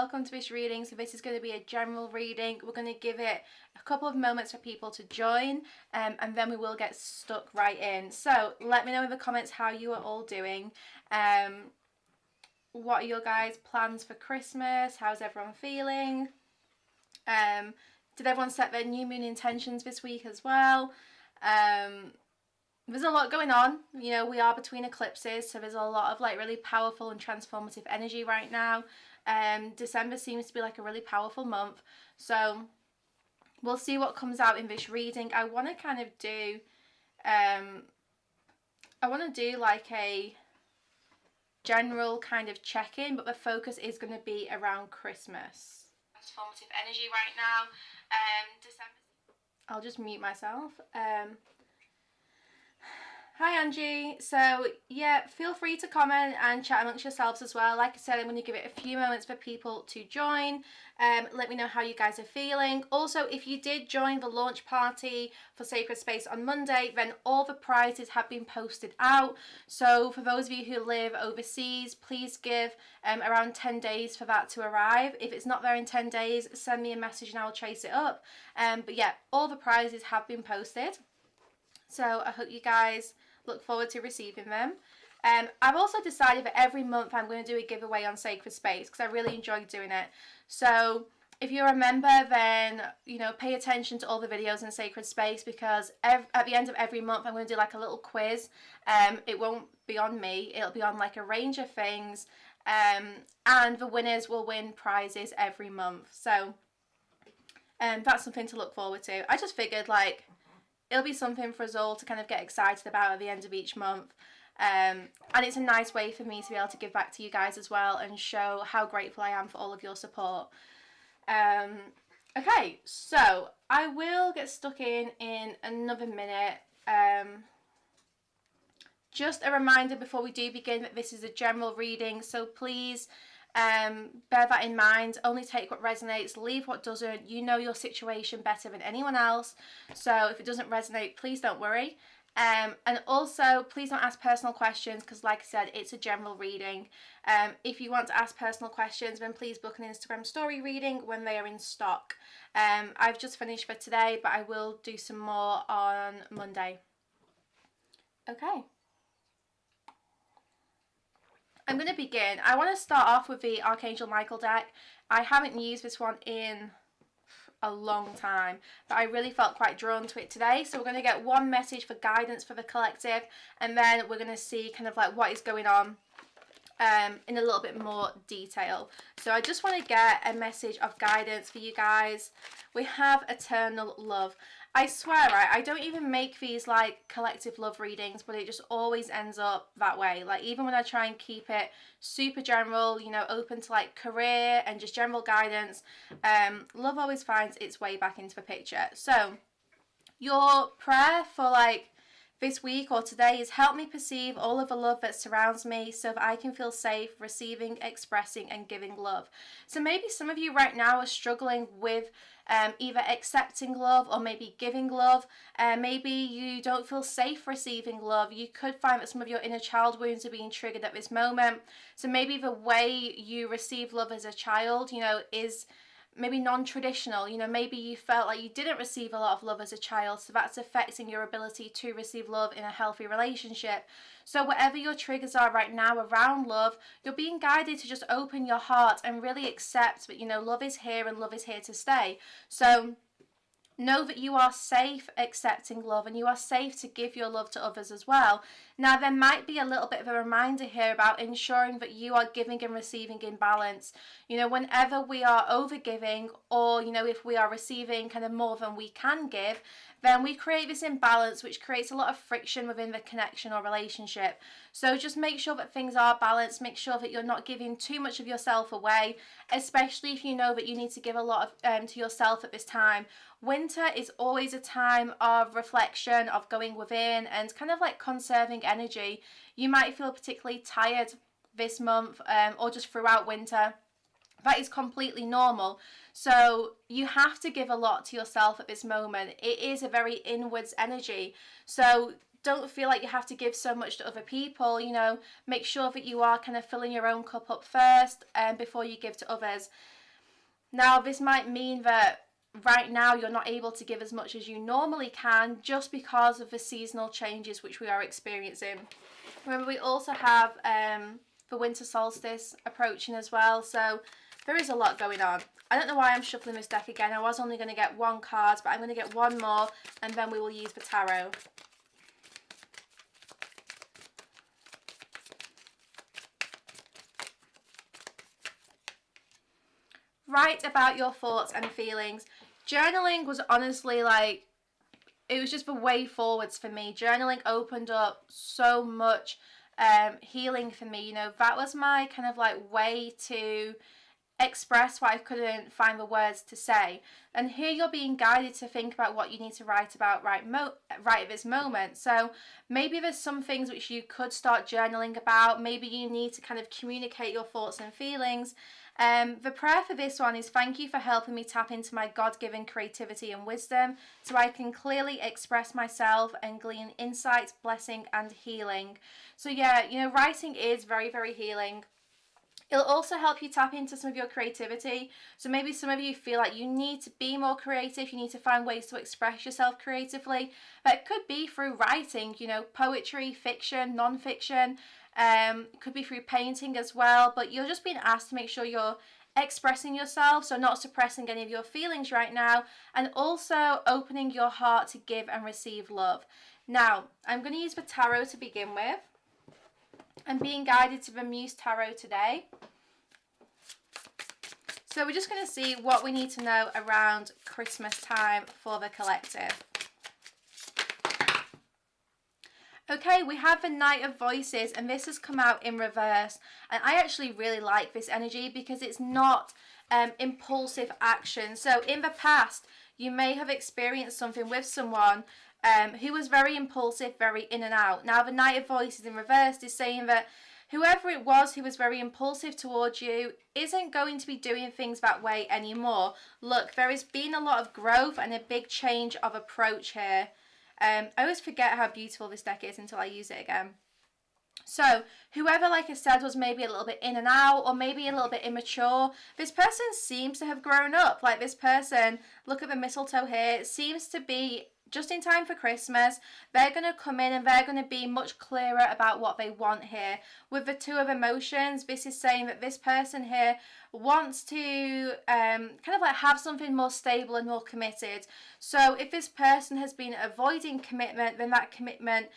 welcome to this reading. So this is going to be a general reading. We're going to give it a couple of moments for people to join, and then we will get stuck right in. So let me know in the comments how you are all doing. What are your guys' plans for Christmas? How's everyone feeling? Did everyone set their new moon intentions this week as well? There's a lot going on. You know, we are between eclipses, so there's a lot of like really powerful and transformative energy right now. December seems to be like a really powerful month, so we'll see what comes out in this reading. I want to kind of do like a general kind of check-in, but the focus is going to be around Christmas. Transformative energy right now. December. I'll just mute myself. Hi Angie. So yeah, feel free to comment and chat amongst yourselves as well. Like I said, I'm going to give it a few moments for people to join. Let me know how you guys are feeling. Also, if you did join the launch party for Sacred Space on Monday, then all the prizes have been posted out. So for those of you who live overseas, please give around 10 days for that to arrive. If it's not there in 10 days, send me a message and I'll chase it up. But yeah, all the prizes have been posted. So I hope you guys look forward to receiving them. I've also decided that every month I'm going to do a giveaway on Sacred Space because I really enjoy doing it. So if you're a member, then, you know, pay attention to all the videos in Sacred Space, because at the end of every month I'm going to do like a little quiz. It won't be on me, it'll be on like a range of things, and the winners will win prizes every month. So that's something to look forward to. I just figured like it'll be something for us all to kind of get excited about at the end of each month. And it's a nice way for me to be able to give back to you guys as well and show how grateful I am for all of your support. Okay, so I will get stuck in another minute. Just a reminder before we do begin that this is a general reading, so please bear that in mind. Only take what resonates, leave what doesn't. You know your situation better than anyone else, so if it doesn't resonate, please don't worry. And also, please don't ask personal questions because, like I said, it's a general reading. If you want to ask personal questions, then please book an Instagram story reading when they are in stock. I've just finished for today, but I will do some more on Monday. Okay. I'm going to begin. I want to start off with the Archangel Michael deck. I haven't used this one in a long time, but I really felt quite drawn to it today. So we're going to get one message for guidance for the collective, and then we're going to see kind of like what is going on in a little bit more detail. So I just want to get a message of guidance for you guys. We have eternal love. I swear, right, I don't even make these like collective love readings, but it just always ends up that way. Like even when I try and keep it super general, you know, open to like career and just general guidance, love always finds its way back into the picture. So your prayer for like this week or today is help me perceive all of the love that surrounds me so that I can feel safe receiving, expressing and giving love. So maybe some of you right now are struggling with either accepting love or maybe giving love. Maybe you don't feel safe receiving love. You could find that some of your inner child wounds are being triggered at this moment. So maybe the way you receive love as a child, you know, is maybe non-traditional. You know, maybe you felt like you didn't receive a lot of love as a child, so that's affecting your ability to receive love in a healthy relationship. So whatever your triggers are right now around love, you're being guided to just open your heart and really accept that, you know, love is here and love is here to stay. So know that you are safe accepting love and you are safe to give your love to others as well. Now, there might be a little bit of a reminder here about ensuring that you are giving and receiving in balance. You know, whenever we are overgiving, or, you know, if we are receiving kind of more than we can give, then we create this imbalance, which creates a lot of friction within the connection or relationship. So just make sure that things are balanced. Make sure that you're not giving too much of yourself away, especially if you know that you need to give a lot of to yourself at this time. Winter is always a time of reflection, of going within and kind of like conserving energy. You might feel particularly tired this month or just throughout winter. That is completely normal. So you have to give a lot to yourself at this moment. It is a very inwards energy. So don't feel like you have to give so much to other people. You know, make sure that you are kind of filling your own cup up first before you give to others. Now, this might mean that right now you're not able to give as much as you normally can just because of the seasonal changes which we are experiencing. Remember, we also have the winter solstice approaching as well, so there is a lot going on. I don't know why I'm shuffling this deck again. I was only going to get one card, but I'm going to get one more and then we will use the tarot. Write about your thoughts and feelings. Journaling was honestly like, it was just the way forwards for me. Journaling opened up so much healing for me. You know, that was my kind of like way to express what I couldn't find the words to say. And here you're being guided to think about what you need to write about right at this moment. So maybe there's some things which you could start journaling about. Maybe you need to kind of communicate your thoughts and feelings. The prayer for this one is, thank you for helping me tap into my God-given creativity and wisdom so I can clearly express myself and glean insights, blessing and healing. So yeah, you know, writing is very, very healing. It'll also help you tap into some of your creativity. So maybe some of you feel like you need to be more creative, you need to find ways to express yourself creatively. That could be through writing, you know, poetry, fiction, non-fiction. It could be through painting as well, but you're just being asked to make sure you're expressing yourself, so not suppressing any of your feelings right now, and also opening your heart to give and receive love. Now, I'm going to use the tarot to begin with. I'm being guided to the Muse Tarot today. So we're just going to see what we need to know around Christmas time for the collective. Okay, we have the Knight of Voices, and this has come out in reverse. And I actually really like this energy because it's not impulsive action. So in the past, you may have experienced something with someone who was very impulsive, very in and out. Now, the Knight of Voices in reverse is saying that whoever it was who was very impulsive towards you isn't going to be doing things that way anymore. Look, there has been a lot of growth and a big change of approach here. I always forget how beautiful this deck is until I use it again. So, whoever, like I said, was maybe a little bit in and out or maybe a little bit immature, this person seems to have grown up. Like this person, look at the mistletoe here, it seems to be just in time for Christmas. They're going to come in and they're going to be much clearer about what they want here. With the Two of Emotions, this is saying that this person here wants to kind of like have something more stable and more committed. So if this person has been avoiding commitment, then that commitment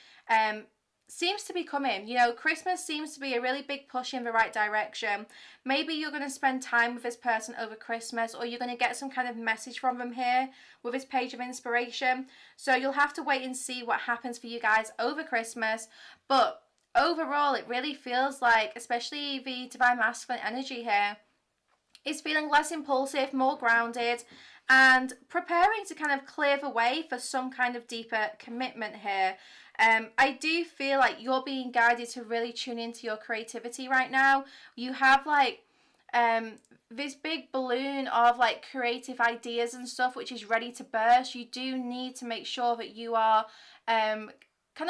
seems to be coming. You know, Christmas seems to be a really big push in the right direction. Maybe you're going to spend time with this person over Christmas, or you're going to get some kind of message from them here with this Page of Inspiration. So you'll have to wait and see what happens for you guys over Christmas. But overall, it really feels like, especially the Divine Masculine energy here, is feeling less impulsive, more grounded, and preparing to kind of clear the way for some kind of deeper commitment here. I do feel like you're being guided to really tune into your creativity right now. You have like this big balloon of like creative ideas and stuff which is ready to burst. You do need to make sure that you are kind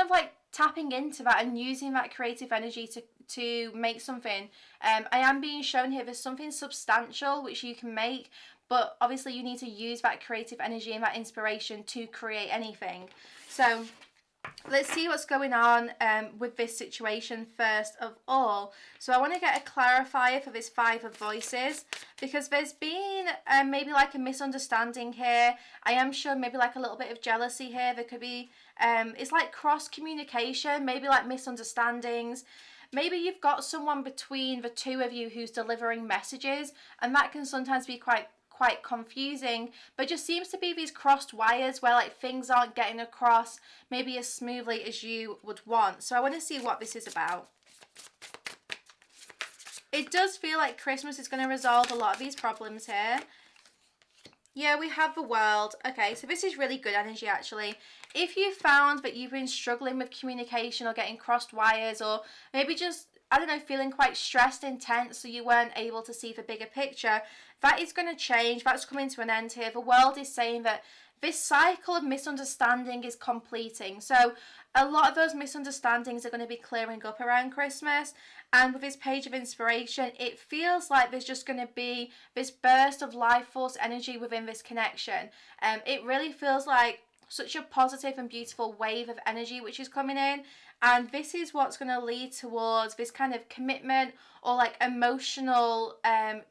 of like tapping into that and using that creative energy to make something. I am being shown here there's something substantial which you can make, but obviously you need to use that creative energy and that inspiration to create anything. So let's see what's going on with this situation first of all. So I want to get a clarifier for this Five of Voices, because there's been maybe like a misunderstanding here. I am shown maybe like a little bit of jealousy here. There could be, it's like cross communication, maybe like misunderstandings. Maybe you've got someone between the two of you who's delivering messages, and that can sometimes be quite confusing, but just seems to be these crossed wires where like things aren't getting across maybe as smoothly as you would want. So I want to see what this is about. It does feel like Christmas is going to resolve a lot of these problems here. Yeah, we have the World. Okay, so this is really good energy actually. If you found that you've been struggling with communication or getting crossed wires, or maybe just, I don't know, feeling quite stressed and tense so you weren't able to see the bigger picture, that is going to change. That's coming to an end here. The World is saying that this cycle of misunderstanding is completing. So a lot of those misunderstandings are going to be clearing up around Christmas. And with this page of inspiration, it feels like there's just going to be this burst of life force energy within this connection. It really feels like such a positive and beautiful wave of energy which is coming in, and this is what's going to lead towards this kind of commitment or like emotional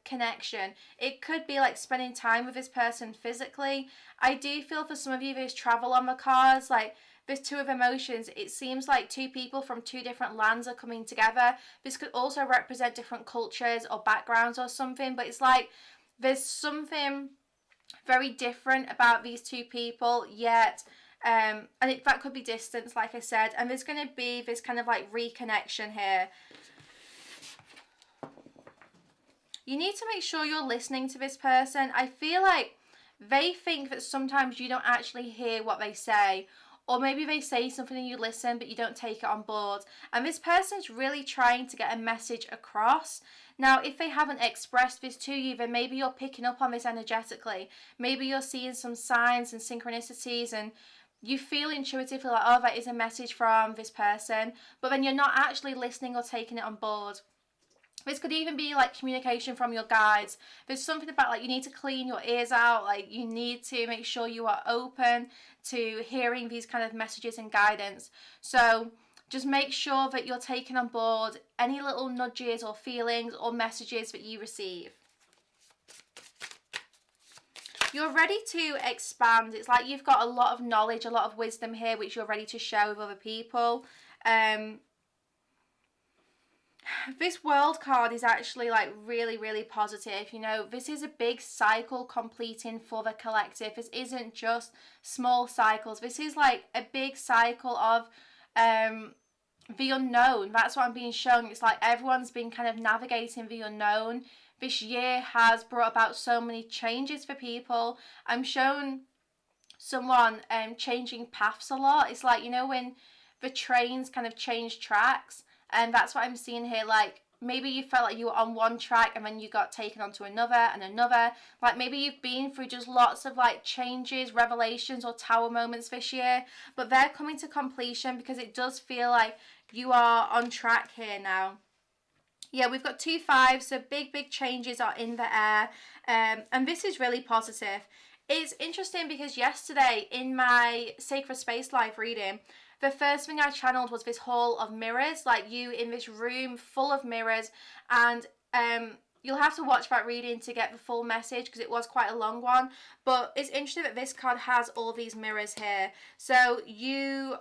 connection. It could be like spending time with this person physically. I do feel for some of you there's travel on the cards, like this Two of Emotions. It seems like two people from two different lands are coming together. This could also represent different cultures or backgrounds or something, but it's like there's something very different about these two people, yet that could be distance, like I said, and there's going to be this kind of like reconnection here. You need to make sure you're listening to this person. I feel like they think that sometimes you don't actually hear what they say, or maybe they say something and you listen but you don't take it on board, and this person's really trying to get a message across. Now, if they haven't expressed this to you, then maybe you're picking up on this energetically. Maybe you're seeing some signs and synchronicities and you feel intuitively like, oh, that is a message from this person, but then you're not actually listening or taking it on board. This could even be like communication from your guides. There's something about like you need to clean your ears out, like you need to make sure you are open to hearing these kind of messages and guidance. So just make sure that you're taking on board any little nudges or feelings or messages that you receive. You're ready to expand. It's like you've got a lot of knowledge, a lot of wisdom here, which you're ready to share with other people. This World card is actually like really, really positive. You know, this is a big cycle completing for the collective. This isn't just small cycles. This is like a big cycle of the unknown. That's what I'm being shown. It's like everyone's been kind of navigating the unknown. This year has brought about so many changes for people. I'm shown someone changing paths a lot. It's like, you know, when the trains kind of change tracks, and that's what I'm seeing here. Like maybe you felt like you were on one track and then you got taken onto another and another. Like maybe you've been through just lots of like changes, revelations or tower moments this year, but they're coming to completion because it does feel like you are on track here now. Yeah, we've got 2 5s, so big changes are in the air, and this is really positive. It's interesting because yesterday in my Sacred Space live reading, the first thing I channeled was this hall of mirrors, like you in this room full of mirrors, and you'll have to watch that reading to get the full message because it was quite a long one, but it's interesting that this card has all these mirrors here. So you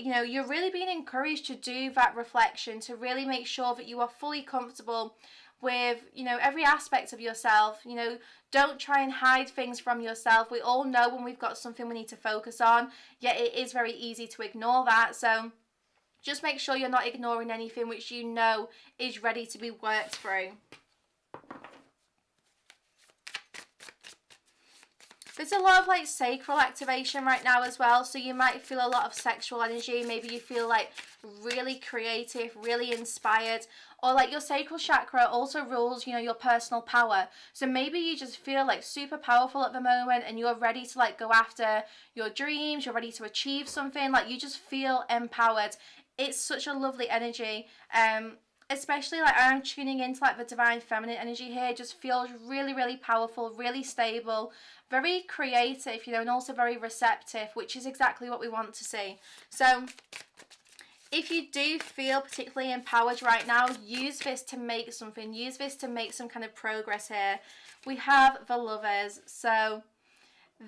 know, you're really being encouraged to do that reflection, to really make sure that you are fully comfortable with, you know, every aspect of yourself. You know, don't try and hide things from yourself. We all know when we've got something we need to focus on, yet it is very easy to ignore that. So just make sure you're not ignoring anything which you know is ready to be worked through. There's a lot of like sacral activation right now as well, so you might feel a lot of sexual energy. Maybe you feel like really creative, really inspired, or like your sacral chakra also rules, you know, your personal power. So maybe you just feel like super powerful at the moment and you're ready to like go after your dreams, you're ready to achieve something, like you just feel empowered. It's such a lovely energy. Especially like I'm tuning into like the divine feminine energy here. It just feels really, really powerful, really stable, very creative, you know, and also very receptive, which is exactly what we want to see. So if you do feel particularly empowered right now, use this to make something, use this to make some kind of progress here. We have the Lovers. So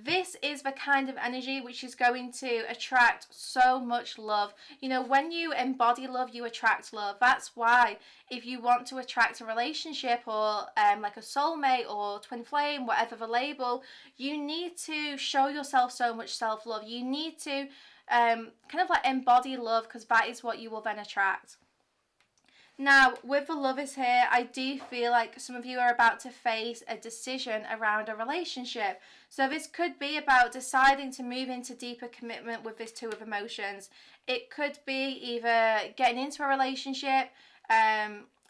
this is the kind of energy which is going to attract so much love. You know, when you embody love, you attract love. That's why if you want to attract a relationship or like a soulmate or twin flame, whatever the label, you need to show yourself so much self-love. You need to kind of like embody love, because that is what you will then attract. Now, with the Lovers here, I do feel like some of you are about to face a decision around a relationship. So this could be about deciding to move into deeper commitment with this Two of Emotions. It could be either getting into a relationship,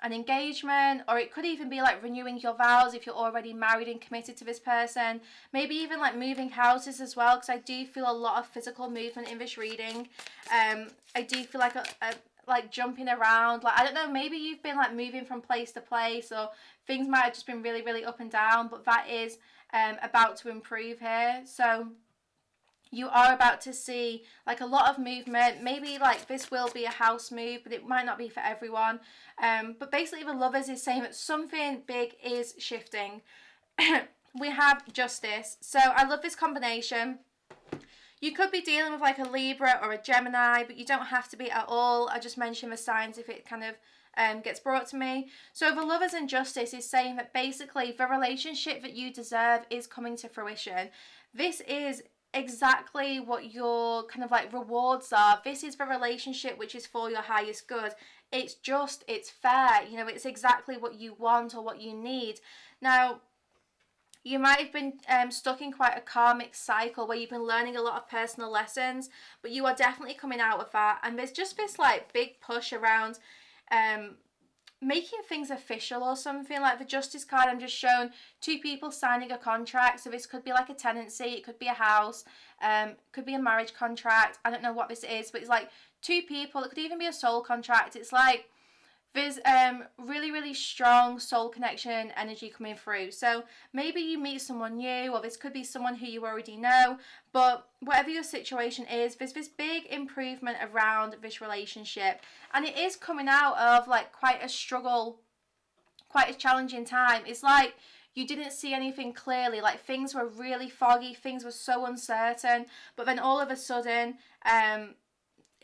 an engagement, or it could even be like renewing your vows if you're already married and committed to this person. Maybe even like moving houses as well, because I do feel a lot of physical movement in this reading. I do feel like like jumping around, like I don't know, maybe you've been like moving from place to place, or things might have just been really, really up and down, but that is about to improve here. So you are about to see like a lot of movement. Maybe like this will be a house move, but it might not be for everyone. But basically the Lovers is saying that something big is shifting. We have Justice. So I love this combination. You could be dealing with like a Libra or a Gemini, but you don't have to be at all. I just mention the signs if it kind of gets brought to me. So the Lovers and Justice is saying that basically the relationship that you deserve is coming to fruition. This is exactly what your kind of like rewards are. This is the relationship which is for your highest good. It's just, it's fair, you know, it's exactly what you want or what you need. Now, you might have been stuck in quite a karmic cycle where you've been learning a lot of personal lessons, but you are definitely coming out of that. And there's just this like big push around making things official or something. Like the Justice card, I'm just shown two people signing a contract. So this could be like a tenancy, it could be a house, could be a marriage contract. I don't know what this is, but it's like two people. It could even be a soul contract. It's like there's really, really strong soul connection energy coming through. So maybe you meet someone new, or this could be someone who you already know. But whatever your situation is, there's this big improvement around this relationship. And it is coming out of like quite a struggle, quite a challenging time. It's like you didn't see anything clearly. Like things were really foggy, things were so uncertain. But then all of a sudden,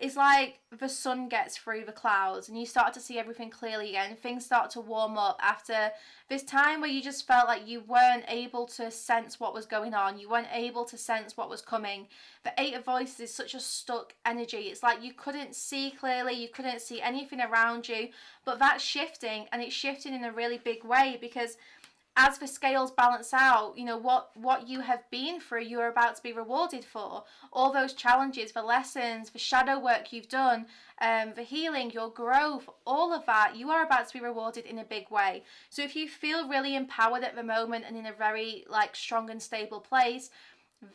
it's like the sun gets through the clouds and you start to see everything clearly again. Things start to warm up after this time where you just felt like you weren't able to sense what was going on. You weren't able to sense what was coming. The Eight of Voices is such a stuck energy. It's like you couldn't see clearly. You couldn't see anything around you. But that's shifting, and it's shifting in a really big way, because as the scales balance out, you know, what you have been through, you're about to be rewarded for. All those challenges, the lessons, the shadow work you've done, the healing, your growth, all of that, you are about to be rewarded in a big way. So if you feel really empowered at the moment and in a very like strong and stable place,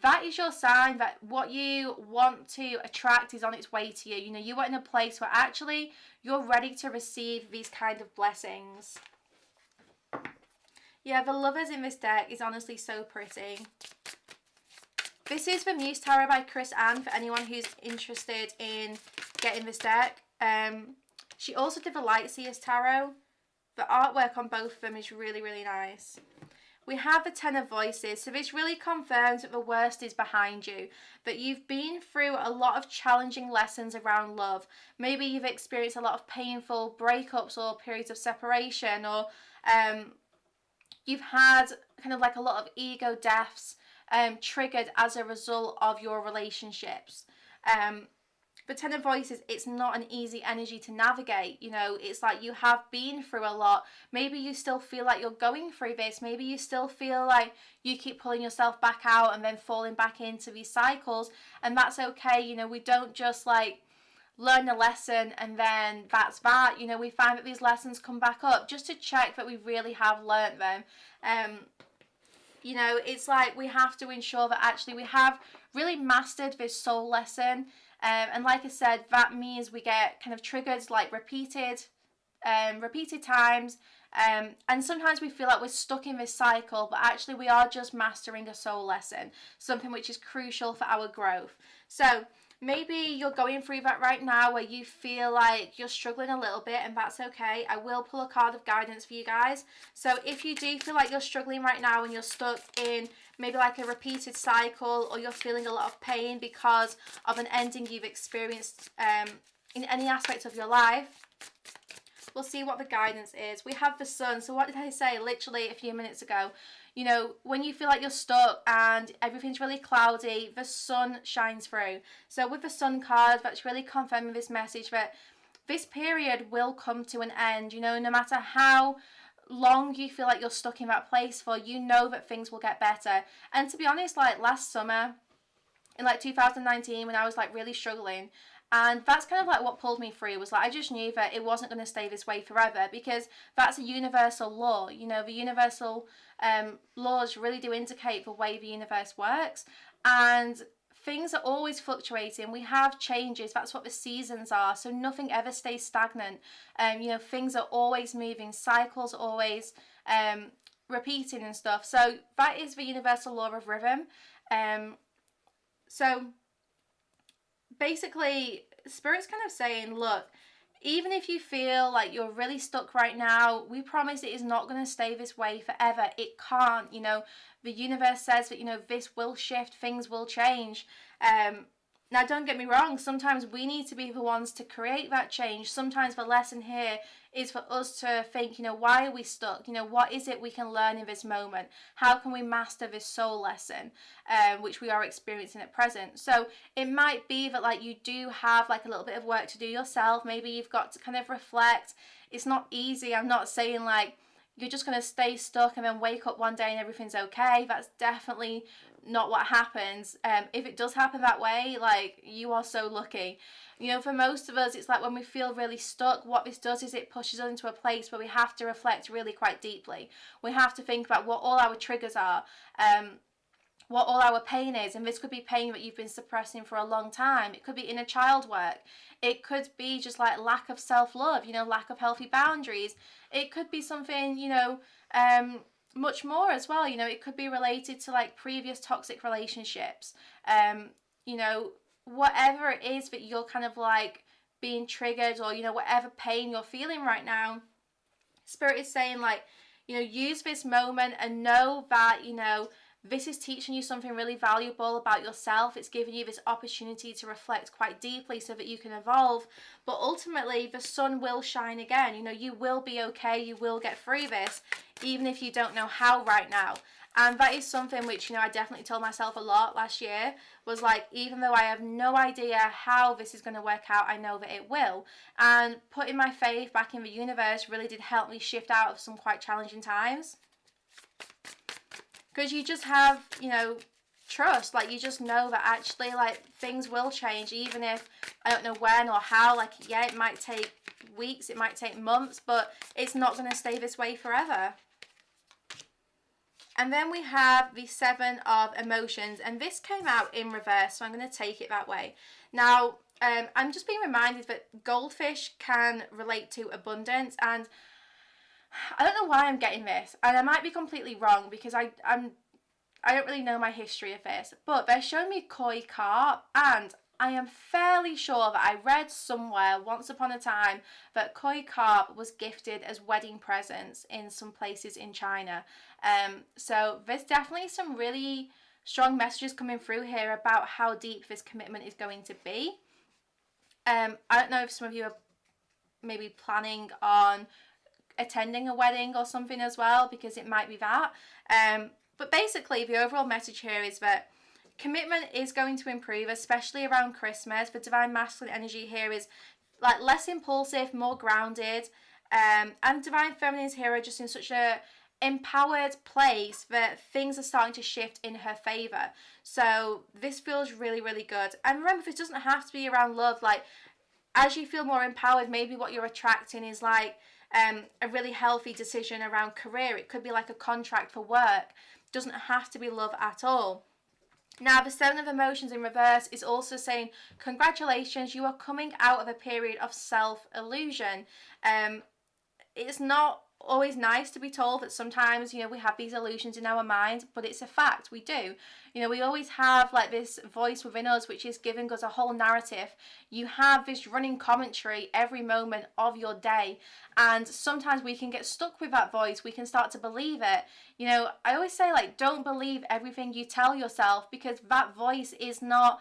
that is your sign that what you want to attract is on its way to you. You know, you are in a place where actually you're ready to receive these kind of blessings. Yeah, the Lovers in this deck is honestly so pretty. This is the Muse Tarot by Chris Ann for anyone who's interested in getting this deck. She also did the Lightseers Tarot. The artwork on both of them is really, really nice. We have the Ten of Voices. So this really confirms that the worst is behind you. That you've been through a lot of challenging lessons around love. Maybe you've experienced a lot of painful breakups or periods of separation, or you've had kind of like a lot of ego deaths triggered as a result of your relationships. But Ten of Voices, it's not an easy energy to navigate. You know, it's like you have been through a lot. Maybe you still feel like you're going through this. Maybe you still feel like you keep pulling yourself back out and then falling back into these cycles. And that's okay. You know, we don't just like learn a lesson and then that's that. You know, we find that these lessons come back up just to check that we really have learnt them. You know, it's like we have to ensure that actually we have really mastered this soul lesson. And like I said, that means we get kind of triggered like repeated times. And sometimes we feel like we're stuck in this cycle, but actually we are just mastering a soul lesson, something which is crucial for our growth. So maybe you're going through that right now where you feel like you're struggling a little bit, and that's okay. I will pull a card of guidance for you guys. So if you do feel like you're struggling right now and you're stuck in maybe like a repeated cycle, or you're feeling a lot of pain because of an ending you've experienced in any aspect of your life, we'll see what the guidance is. We have the Sun. So what did I say literally a few minutes ago? You know, when you feel like you're stuck and everything's really cloudy, the sun shines through. So with the Sun card, that's really confirming this message that this period will come to an end. You know, no matter how long you feel like you're stuck in that place for, you know that things will get better. And to be honest, like last summer, in like 2019, when I was like really struggling, And that's kind of like what pulled me through, was like I just knew that it wasn't going to stay this way forever, because that's a universal law. You know, the universal laws really do indicate the way the universe works, and things are always fluctuating. We have changes. That's what the seasons are. So nothing ever stays stagnant. You know, things are always moving. Cycles are always repeating and stuff. So that is the universal law of rhythm. So basically, Spirit's kind of saying, look, even if you feel like you're really stuck right now, we promise it is not going to stay this way forever. It can't. You know, the universe says that, you know, this will shift, things will change. Now, don't get me wrong, sometimes we need to be the ones to create that change. Sometimes the lesson here is for us to think, you know, why are we stuck? You know, what is it we can learn in this moment? How can we master this soul lesson, which we are experiencing at present? So it might be that, like, you do have like a little bit of work to do yourself. Maybe you've got to kind of reflect. It's not easy. I'm not saying like you're just going to stay stuck and then wake up one day and everything's okay. That's definitely not what happens. If it does happen that way, like, you are so lucky. You know, for most of us, it's like when we feel really stuck, what this does is it pushes us into a place where we have to reflect really quite deeply. We have to think about what all our triggers are, what all our pain is. And this could be pain that you've been suppressing for a long time. It could be inner child work. It could be just like lack of self-love, you know, lack of healthy boundaries. It could be something, you know, much more as well. You know, it could be related to like previous toxic relationships. You know, whatever it is that you're kind of like being triggered, or, you know, whatever pain you're feeling right now, Spirit is saying, like, you know, use this moment and know that, you know, this is teaching you something really valuable about yourself. It's giving you this opportunity to reflect quite deeply so that you can evolve. But ultimately, the sun will shine again. You know, you will be okay. You will get through this, even if you don't know how right now. And that is something which, you know, I definitely told myself a lot last year, was like, even though I have no idea how this is going to work out, I know that it will. And putting my faith back in the universe really did help me shift out of some quite challenging times. Because you just have, you know, trust. Like, you just know that actually, like, things will change, even if I don't know when or how. Like, yeah, it might take weeks, it might take months, but it's not going to stay this way forever. And then we have the Seven of Emotions, and this came out in reverse, so I'm going to take it that way. Now, I'm just being reminded that goldfish can relate to abundance, and I don't know why I'm getting this, and I might be completely wrong, because I don't really know my history of this, but they're showing me koi carp, and I am fairly sure that I read somewhere once upon a time that koi carp was gifted as wedding presents in some places in China. So there's definitely some really strong messages coming through here about how deep this commitment is going to be. I don't know if some of you are maybe planning on attending a wedding or something as well, because it might be that. But basically, the overall message here is that commitment is going to improve, especially around Christmas. The divine masculine energy here is like less impulsive, more grounded, and divine feminines here are just in such a empowered place that things are starting to shift in her favor. So this feels really, really good. And remember, this doesn't have to be around love. Like, as you feel more empowered, maybe what you're attracting is like a really healthy decision around career. It could be like a contract for work. It doesn't have to be love at all. Now, the Seven of Emotions in reverse is also saying, congratulations, you are coming out of a period of self-illusion. It's not always nice to be told that sometimes, you know, we have these illusions in our mind, but it's a fact, we do. You know, we always have like this voice within us which is giving us a whole narrative. You have this running commentary every moment of your day, and sometimes we can get stuck with that voice. We can start to believe it. You know, I always say, like, don't believe everything you tell yourself, because that voice is not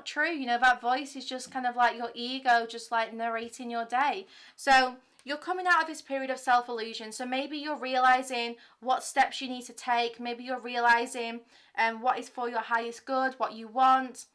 true. You know, that voice is just kind of like your ego just like narrating your day. So you're coming out of this period of self-illusion, so maybe you're realising what steps you need to take. Maybe you're realising what is for your highest good, what you want.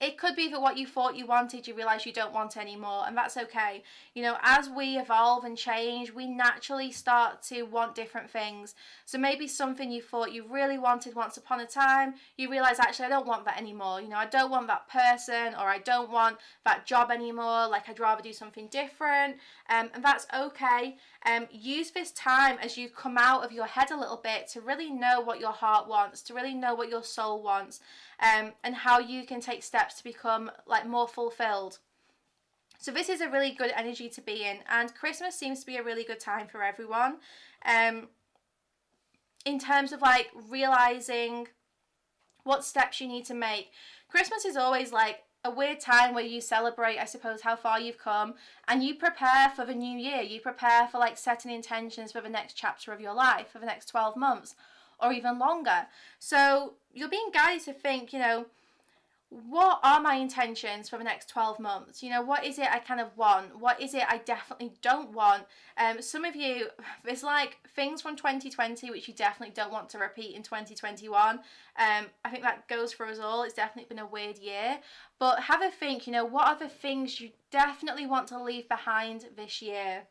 It could be that what you thought you wanted, you realise you don't want anymore, and that's okay. You know, as we evolve and change, we naturally start to want different things. So maybe something you thought you really wanted once upon a time, you realise, actually, I don't want that anymore. You know, I don't want that person, or I don't want that job anymore. Like, I'd rather do something different, and that's okay. Use this time as you come out of your head a little bit to really know what your heart wants, to really know what your soul wants. And how you can take steps to become like more fulfilled. So this is a really good energy to be in, and Christmas seems to be a really good time for everyone, in terms of like realizing what steps you need to make. Christmas is always like a weird time where you celebrate, I suppose, how far you've come, and you prepare for the new year. You prepare for like setting intentions for the next chapter of your life, for the next 12 months or even longer. So you're being guided to think, you know, what are my intentions for the next 12 months? You know, what is it I kind of want? What is it I definitely don't want? Some of you, there's like things from 2020 which you definitely don't want to repeat in 2021. I think that goes for us all. It's definitely been a weird year. But have a think, you know, what are the things you definitely want to leave behind this year?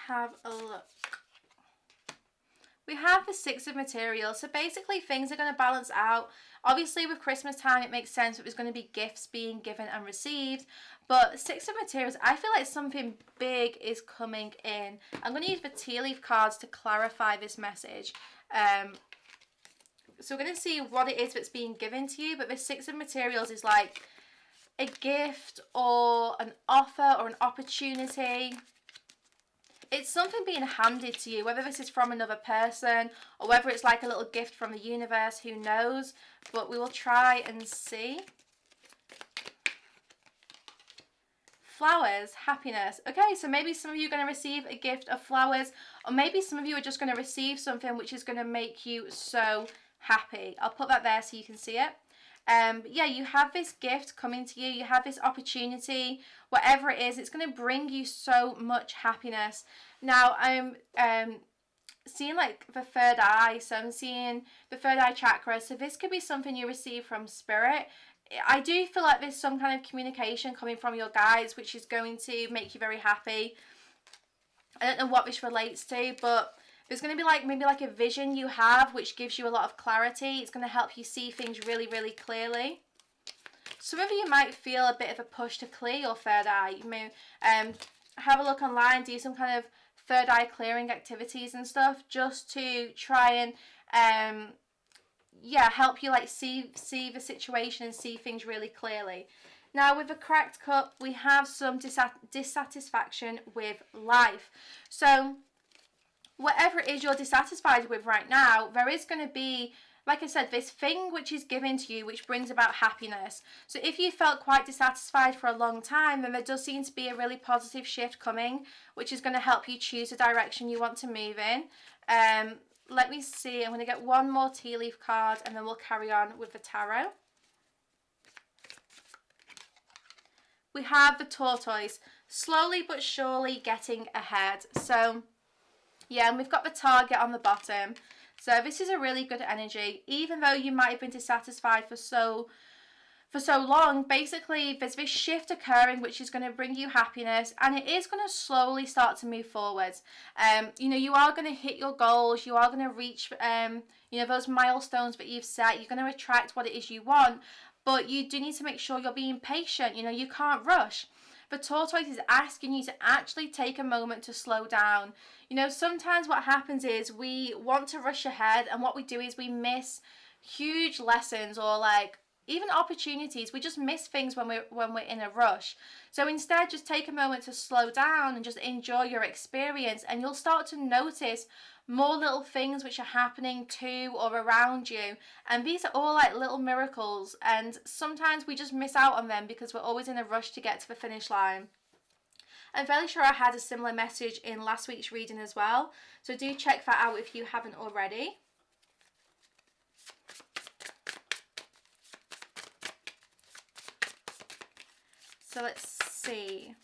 Have a look. We have the Six of Materials, so basically things are going to balance out. Obviously with Christmas time it makes sense that there's going to be gifts being given and received, but Six of Materials, I feel like something big is coming in. I'm going to use the tea leaf cards to clarify this message. So we're going to see what it is that's being given to you, but the Six of Materials is like a gift or an offer or an opportunity. It's something being handed to you, whether this is from another person or whether it's like a little gift from the universe, who knows, but we will try and see. Flowers, happiness. Okay, so maybe some of you are going to receive a gift of flowers, or maybe some of you are just going to receive something which is going to make you so happy. I'll put that there so you can see it. Yeah, you have this gift coming to you, you have this opportunity, whatever it is, it's going to bring you so much happiness. Now I'm seeing like the third eye, so I'm seeing the third eye chakra, so this could be something you receive from spirit. I do feel like there's some kind of communication coming from your guides which is going to make you very happy. I don't know what this relates to, but there's going to be like maybe like a vision you have which gives you a lot of clarity. It's going to help you see things really, really clearly. Some of you might feel a bit of a push to clear your third eye. You may have a look online, do some kind of third eye clearing activities and stuff, just to try and yeah, help you like see the situation and see things really clearly. Now with the cracked cup, we have some dissatisfaction with life. So whatever it is you're dissatisfied with right now, there is going to be, like I said, this thing which is given to you which brings about happiness. So if you felt quite dissatisfied for a long time, then there does seem to be a really positive shift coming, which is going to help you choose the direction you want to move in. Let me see, I'm going to get one more tea leaf card and then we'll carry on with the tarot. We have the tortoise, slowly but surely getting ahead. So yeah, and we've got the target on the bottom. So this is a really good energy. Even though you might have been dissatisfied for so long, basically there's this shift occurring which is going to bring you happiness, and it is going to slowly start to move forwards. You know, you are going to hit your goals, you are going to reach you know, those milestones that you've set. You're going to attract what it is you want, but you do need to make sure you're being patient. You know, you can't rush. The tortoise is asking you to actually take a moment to slow down. You know, sometimes what happens is we want to rush ahead, and what we do is we miss huge lessons or like even opportunities. We just miss things when we're in a rush. So instead, just take a moment to slow down and just enjoy your experience, and you'll start to notice more little things which are happening to or around you, and these are all like little miracles, and sometimes we just miss out on them because we're always in a rush to get to the finish line. I'm fairly sure I had a similar message in last week's reading as well, so do check that out if you haven't already. So let's see.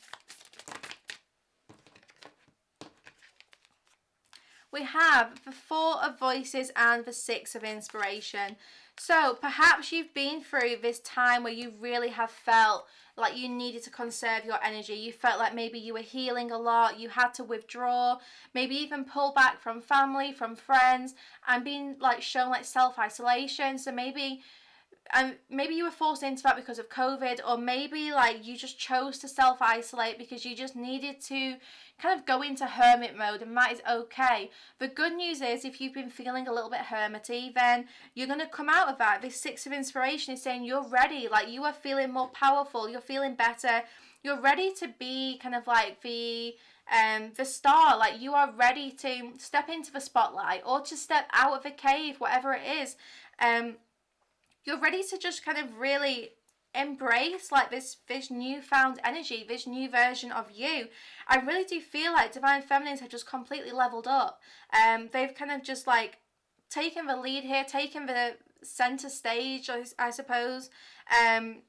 we have the Four of Voices and the Six of Inspiration. So perhaps you've been through this time where you really have felt like you needed to conserve your energy. You felt like maybe you were healing a lot, you had to withdraw, maybe even pull back from family, from friends, and being like shown like self-isolation. So maybe you were forced into that because of COVID, or maybe like you just chose to self-isolate because you just needed to kind of go into hermit mode, and that is okay. The good news is, if you've been feeling a little bit hermity, then you're going to come out of that. This Six of Inspiration is saying you're ready, like you are feeling more powerful, you're feeling better, you're ready to be kind of like the star, like you are ready to step into the spotlight or to step out of the cave, whatever it is. You're ready to just kind of really embrace like this newfound energy, this new version of you. I really do feel like Divine Feminines have just completely leveled up. They've kind of just like taken the lead here, taken the center stage, I suppose. And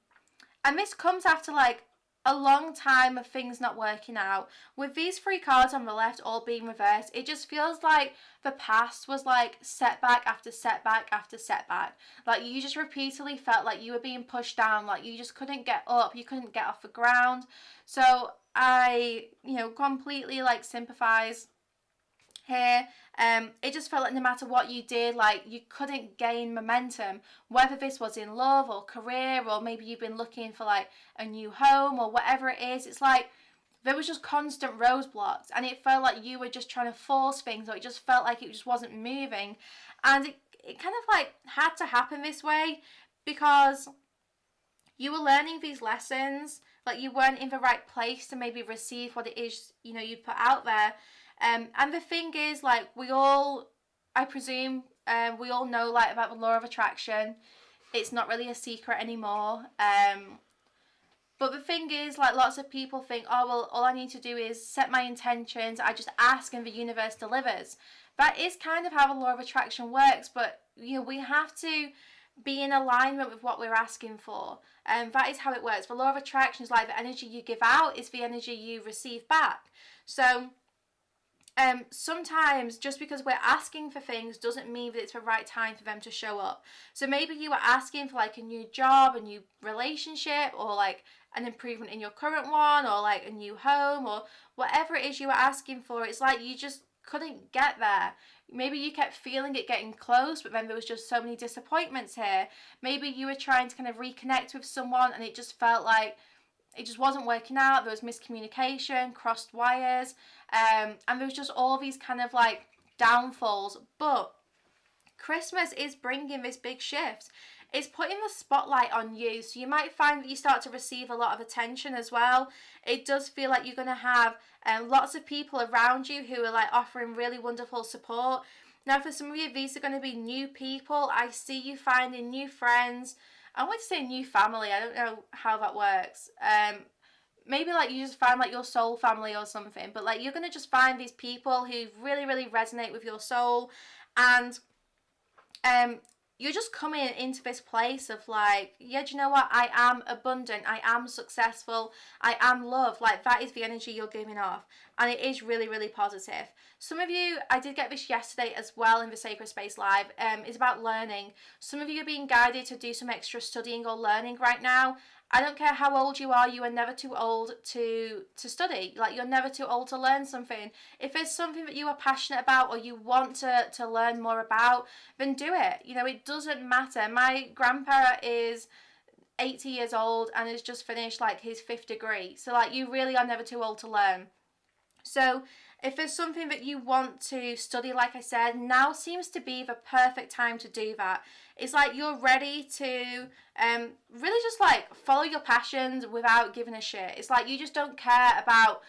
this comes after like a long time of things not working out. With these three cards on the left all being reversed, it just feels like the past was like setback after setback after setback. Like you just repeatedly felt like you were being pushed down, like you just couldn't get up, you couldn't get off the ground. So I, completely like sympathize here. It just felt like no matter what you did, like you couldn't gain momentum, whether this was in love or career, or maybe you've been looking for like a new home or whatever it is. It's like there was just constant roadblocks, and it felt like you were just trying to force things, or it just felt like it just wasn't moving. And it kind of like had to happen this way because you were learning these lessons, like you weren't in the right place to maybe receive what it is, you put out there. And the thing is, like, I presume, we all know, like, about the law of attraction. It's not really a secret anymore. But the thing is, like, lots of people think, oh, well, all I need to do is set my intentions. I just ask and the universe delivers. That is kind of how the law of attraction works. But, we have to be in alignment with what we're asking for. That is how it works. The law of attraction is like the energy you give out is the energy you receive back. So sometimes just because we're asking for things doesn't mean that it's the right time for them to show up. So maybe you were asking for like a new job, a new relationship, or like an improvement in your current one, or like a new home, or whatever it is you were asking for. It's like you just couldn't get there. Maybe you kept feeling it getting close, but then there was just so many disappointments here. Maybe you were trying to kind of reconnect with someone and it just felt like it just wasn't working out. There was miscommunication, crossed wires, and there was just all these kind of like downfalls. But Christmas is bringing this big shift. It's putting the spotlight on you, so you might find that you start to receive a lot of attention as well. It does feel like you're going to have lots of people around you who are like offering really wonderful support. Now, for some of you, these are going to be new people. I see you finding new friends. I want to say new family. I don't know how that works. Maybe like you just find like your soul family or something, but like you're going to just find these people who really, really resonate with your soul, and you're just coming into this place of like, yeah, do you know what? I am abundant. I am successful. I am love. Like that is the energy you're giving off. And it is really, really positive. Some of you, I did get this yesterday as well in the Sacred Space Live, it's about learning. Some of you are being guided to do some extra studying or learning right now. I don't care how old you are never too old to study. Like you're never too old to learn something. If there's something that you are passionate about or you want to learn more about, then do it. It doesn't matter. My grandpa is 80 years old and has just finished like his 5th degree. So like you really are never too old to learn. So if there's something that you want to study, like I said, now seems to be the perfect time to do that. It's like you're ready to really just like follow your passions without giving a shit. It's like you just don't care about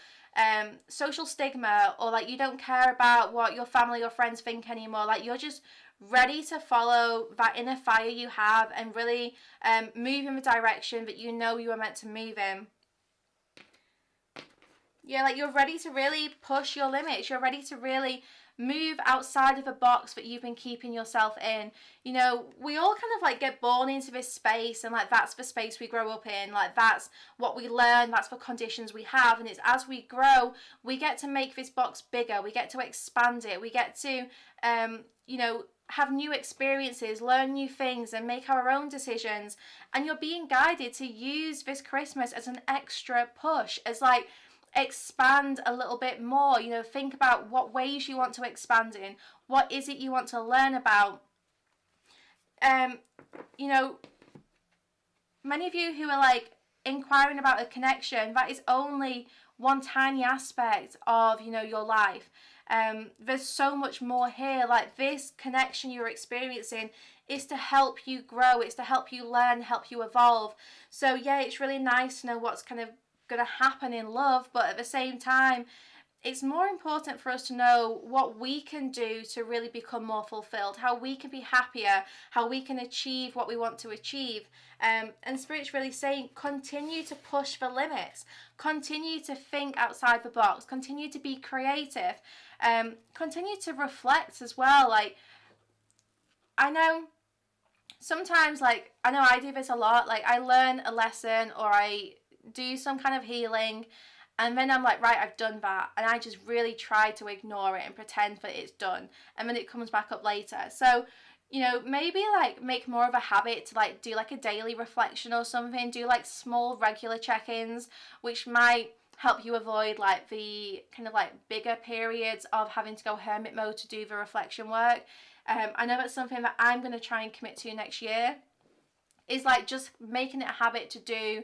social stigma, or like you don't care about what your family or friends think anymore. Like you're just ready to follow that inner fire you have and really move in the direction that you know you are meant to move in. Yeah, like you're ready to really push your limits. You're ready to really move outside of a box that you've been keeping yourself in. You know, we all kind of like get born into this space, and like that's the space we grow up in. Like that's what we learn, that's the conditions we have, and it's as we grow, we get to make this box bigger. We get to expand it. We get to you know, have new experiences, learn new things, and make our own decisions. And you're being guided to use this Christmas as an extra push, as like expand a little bit more. You know, think about what ways you want to expand in, what is it you want to learn about. You know, many of you who are like inquiring about a connection, that is only one tiny aspect of, you know, your life. There's so much more here. Like this connection you're experiencing is to help you grow, it's to help you learn, help you evolve. So yeah, it's really nice to know what's kind of going to happen in love, but at the same time, it's more important for us to know what we can do to really become more fulfilled, how we can be happier, how we can achieve what we want to achieve. And Spirit's really saying, continue to push the limits, continue to think outside the box, continue to be creative, continue to reflect as well. Like, I know sometimes, like, I know I do this a lot, like I learn a lesson or I do some kind of healing, and then I'm like, right, I've done that, and I just really try to ignore it and pretend that it's done, and then it comes back up later. So, you know, maybe like make more of a habit to like do like a daily reflection or something, do like small regular check-ins, which might help you avoid like the kind of like bigger periods of having to go hermit mode to do the reflection work. I know that's something that I'm going to try and commit to next year, is like just making it a habit to do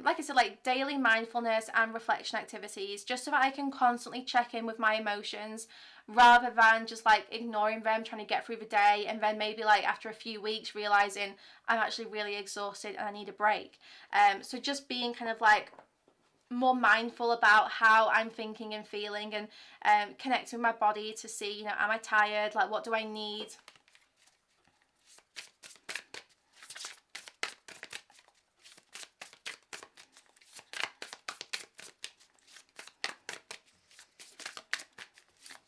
like I said, like daily mindfulness and reflection activities, just so that I can constantly check in with my emotions rather than just like ignoring them, trying to get through the day, and then maybe like after a few weeks realizing I'm actually really exhausted and I need a break. So just being kind of like more mindful about how I'm thinking and feeling, and connecting with my body to see, you know, am I tired? Like, what do I need?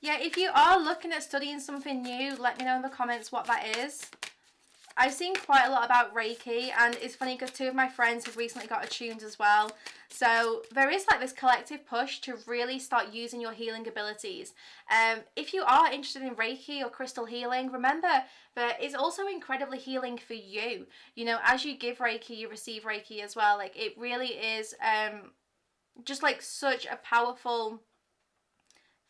Yeah, if you are looking at studying something new, let me know in the comments what that is. I've seen quite a lot about Reiki, and it's funny because two of my friends have recently got attuned as well. So there is like this collective push to really start using your healing abilities. If you are interested in Reiki or crystal healing, remember that it's also incredibly healing for you. You know, as you give Reiki, you receive Reiki as well. Like, it really is just like such a powerful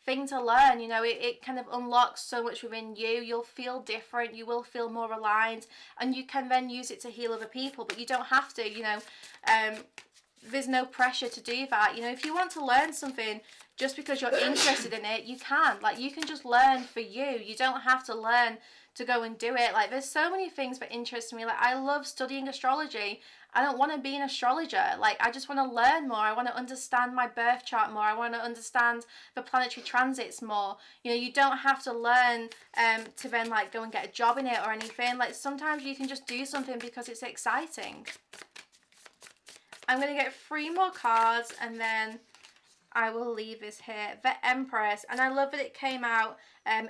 thing to learn. You know, it kind of unlocks so much within you. You'll feel different, you will feel more aligned, and you can then use it to heal other people, but you don't have to, you know. There's no pressure to do that. You know, if you want to learn something just because you're interested in it, you can. Like, you can just learn for you. You don't have to learn to go and do it. Like, there's so many things that interest me. Like, I love studying astrology. I don't want to be an astrologer. Like, I just want to learn more. I want to understand my birth chart more. I want to understand the planetary transits more. You know, you don't have to learn to then like go and get a job in it or anything. Like, sometimes you can just do something because it's exciting. I'm going to get 3 more cards and then I will leave this here. The Empress. And I love that it came out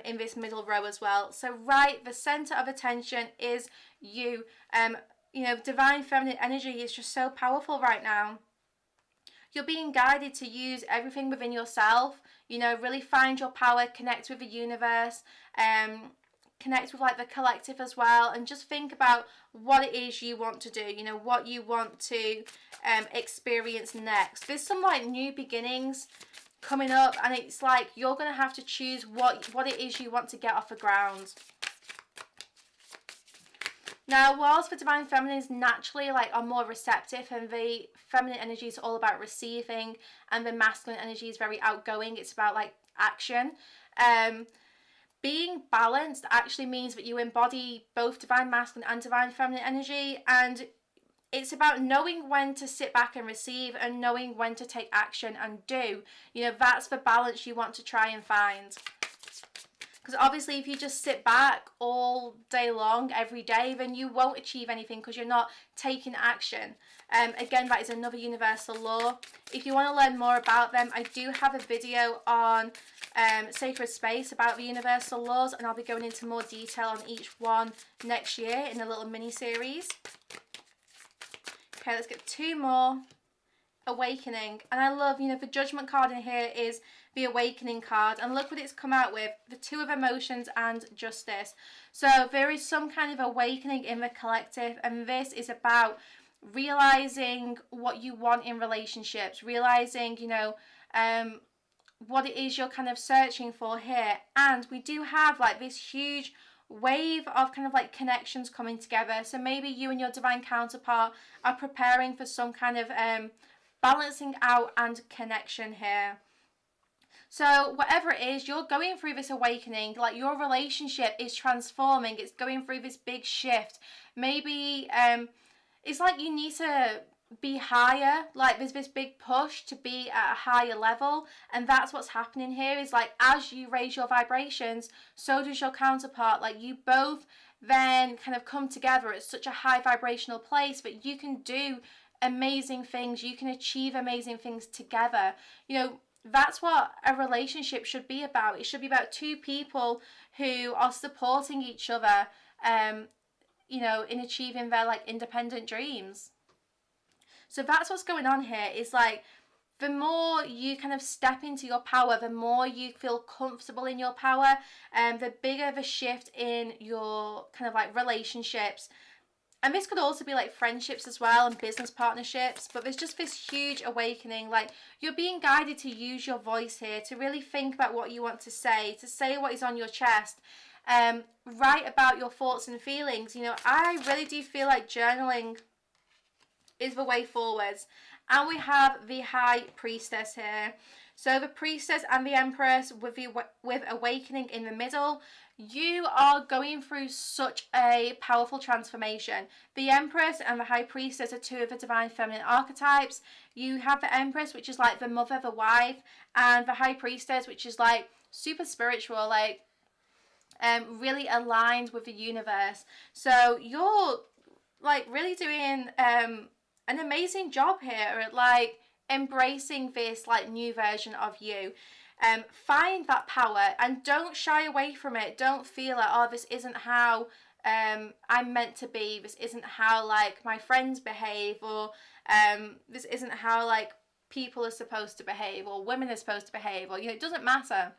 in this middle row as well. So right, the center of attention is you. You know, divine feminine energy is just so powerful right now. You're being guided to use everything within yourself. You know, really find your power, connect with the universe, connect with like the collective as well, and just think about what it is you want to do, you know, what you want to experience next. There's some like new beginnings coming up, and it's like you're going to have to choose what it is you want to get off the ground. Now, whilst the divine feminines naturally like are more receptive, and the feminine energy is all about receiving, and the masculine energy is very outgoing, it's about like action. Being balanced actually means that you embody both divine masculine and divine feminine energy, and it's about knowing when to sit back and receive, and knowing when to take action and do. You know, that's the balance you want to try and find. Because obviously if you just sit back all day long, every day, then you won't achieve anything because you're not taking action. Again, that is another universal law. If you want to learn more about them, I do have a video on sacred space about the universal laws, and I'll be going into more detail on each one next year in a little mini series. Okay, let's get 2 more. Awakening. And I love, you know, the judgment card in here is the awakening card, and look what it's come out with, the 2 of emotions and justice. So there is some kind of awakening in the collective, and this is about realizing what you want in relationships, realizing, you know, what it is you're kind of searching for here. And we do have like this huge wave of kind of like connections coming together. So maybe you and your divine counterpart are preparing for some kind of balancing out and connection here. So whatever it is, you're going through this awakening, like your relationship is transforming, it's going through this big shift. Maybe it's like you need to be higher, like there's this big push to be at a higher level, and that's what's happening here. Is like as you raise your vibrations, so does your counterpart. Like you both then kind of come together at such a high vibrational place that you can do amazing things, you can achieve amazing things together. You know, that's what a relationship should be about. It should be about 2 people who are supporting each other, you know, in achieving their like independent dreams. So that's what's going on here. Is like the more you kind of step into your power, the more you feel comfortable in your power, and the bigger the shift in your kind of like relationships. And this could also be like friendships as well, and business partnerships. But there's just this huge awakening. Like you're being guided to use your voice here, to really think about what you want to say what is on your chest. Write about your thoughts and feelings. You know, I really do feel like journaling is the way forwards. And we have the High Priestess here. So the Priestess and the Empress with awakening in the middle. You are going through such a powerful transformation. The Empress and the High Priestess are 2 of the divine feminine archetypes. You have the Empress, which is like the mother, the wife, and the High Priestess, which is like super spiritual, like really aligned with the universe. So you're like really doing an amazing job here at like embracing this like new version of you. Find that power and don't shy away from it. Don't feel like, oh, this isn't how I'm meant to be. This isn't how like my friends behave, or this isn't how like people are supposed to behave, or women are supposed to behave, or, you know, it doesn't matter.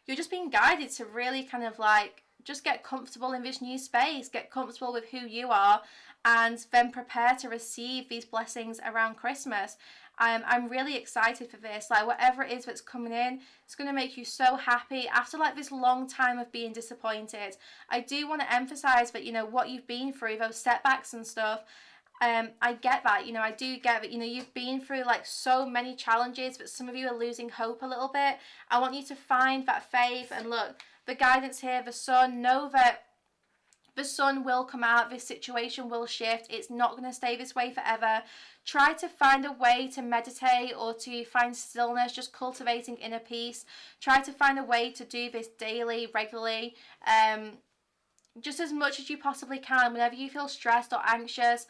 You're just being guided to really kind of like just get comfortable in this new space, get comfortable with who you are, and then prepare to receive these blessings around Christmas. I'm really excited for this. Like whatever it is that's coming in, it's going to make you so happy after like this long time of being disappointed. I do want to emphasize that, you know, what you've been through, those setbacks and stuff, I get that, you know, I do get that, you know, you've been through like so many challenges, but some of you are losing hope a little bit. I want you to find that faith, and look, the guidance here, the sun, know that the sun will come out, this situation will shift, it's not going to stay this way forever. Try to find a way to meditate or to find stillness, just cultivating inner peace. Try to find a way to do this daily, regularly, just as much as you possibly can. Whenever you feel stressed or anxious,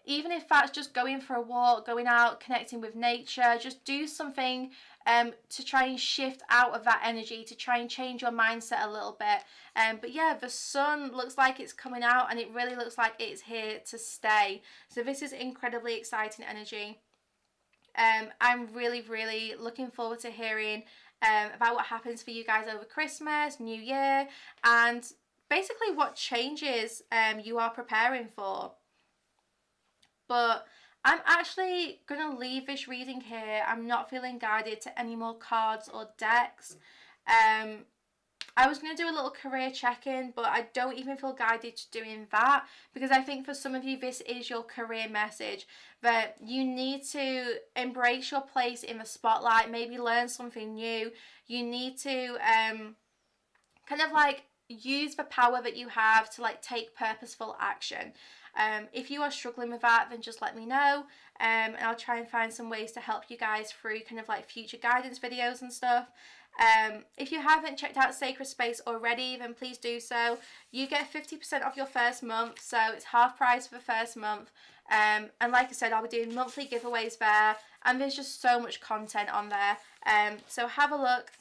even if that's just going for a walk, going out, connecting with nature, just do something to try and shift out of that energy, to try and change your mindset a little bit. But yeah, the sun looks like it's coming out, and it really looks like it's here to stay. So this is incredibly exciting energy. I'm really, really looking forward to hearing about what happens for you guys over Christmas, New Year, and basically what changes you are preparing for. But I'm actually going to leave this reading here. I'm not feeling guided to any more cards or decks. I was going to do a little career check-in, but I don't even feel guided to doing that, because I think for some of you this is your career message, that you need to embrace your place in the spotlight, maybe learn something new. You need to kind of like use the power that you have to like take purposeful action. If you are struggling with that, then just let me know, and I'll try and find some ways to help you guys through kind of like future guidance videos and stuff. If you haven't checked out Sacred Space already, then please do so. You get 50% off your first month, so it's half price for the first month. And like I said, I'll be doing monthly giveaways there, and there's just so much content on there. So have a look.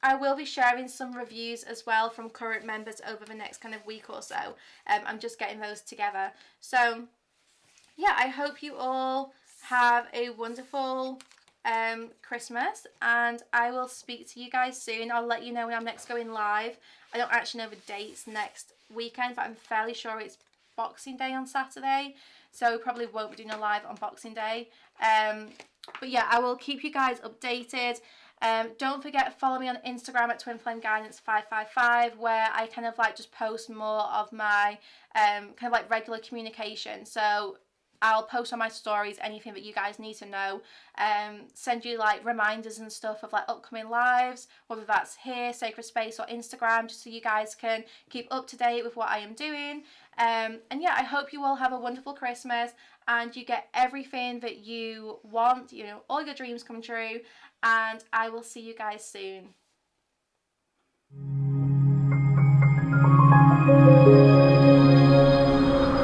I will be sharing some reviews as well from current members over the next kind of week or so. I'm just getting those together. So yeah, I hope you all have a wonderful Christmas, and I will speak to you guys soon. I'll let you know when I'm next going live. I don't actually know the dates next weekend, but I'm fairly sure it's Boxing Day on Saturday, so we probably won't be doing a live on Boxing Day. But yeah, I will keep you guys updated. Don't forget, follow me on Instagram at twinflameguidance555, where I kind of like just post more of my kind of like regular communication. So I'll post on my stories anything that you guys need to know, send you like reminders and stuff of like upcoming lives, whether that's here, Sacred Space, or Instagram, just so you guys can keep up to date with what I am doing. And yeah, I hope you all have a wonderful Christmas and you get everything that you want, you know, all your dreams come true, and I will see you guys soon.